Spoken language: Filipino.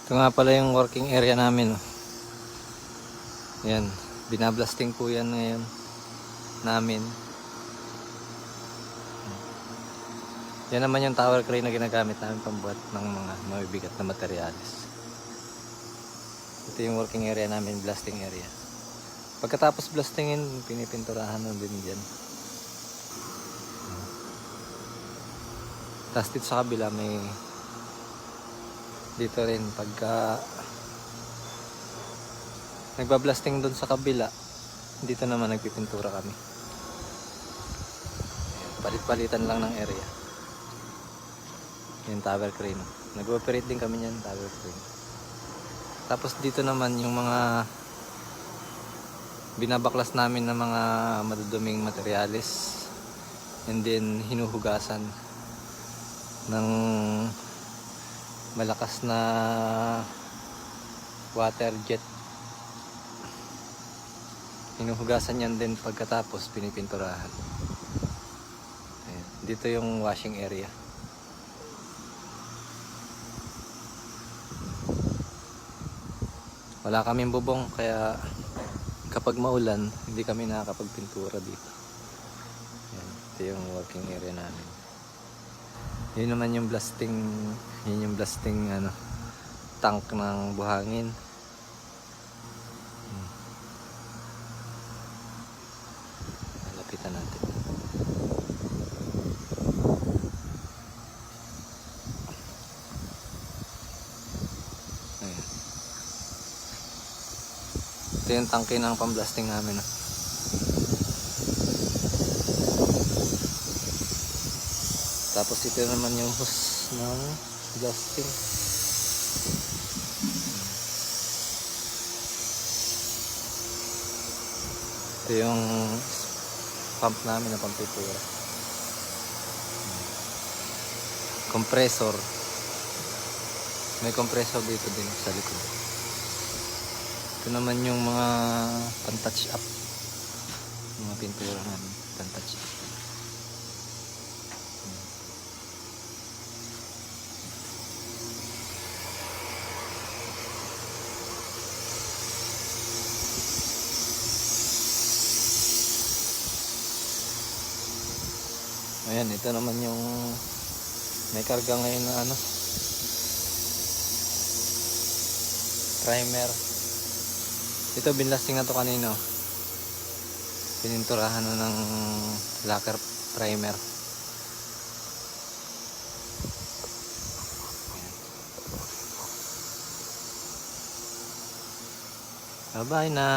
Ito nga pala yung working area namin. Oh. Yan, binablasting po yan ngayon namin. Yan naman yung tower crane na ginagamit namin pambuhat ng mga mabibigat na materyales. Ito yung working area namin, blasting area. Pagkatapos blastingin, pinipinturahan nun din dyan. Tapos dito sa kabila may dito rin pagka nagbablasting doon sa kabila, dito naman nagpipintura kami. Palit-palitan lang ng area. Yung tower crane. Nag-operate din kami niyan, tower crane. Tapos dito naman yung mga binabaklas namin ng mga maduduming materyales, and then hinuhugasan ng malakas na water jet. Hinuhugasan yan din pagkatapos pinipinturahan. Ayan. Dito yung washing area. Wala kaming bubong kaya kapag maulan hindi kami nakakapagpintura dito. Ayan. Ito yung working area namin. Yun naman yung blasting, yun yung blasting tank ng buhangin. Lapitan natin. Ayan. Ito yung tangke ng pamblasting namin. Tapos ito naman yung hose ng blasting. Ito yung pump namin na pampipura. Compressor. May compressor dito din sa likod. Ito naman yung mga pan-touch up. Mga pintura namin, pan-touch up. Ayan, ito naman yung may karga ngayon na primer. Ito binlasting na to kanino. Pininturahan na ng lacquer primer. Bye-bye na.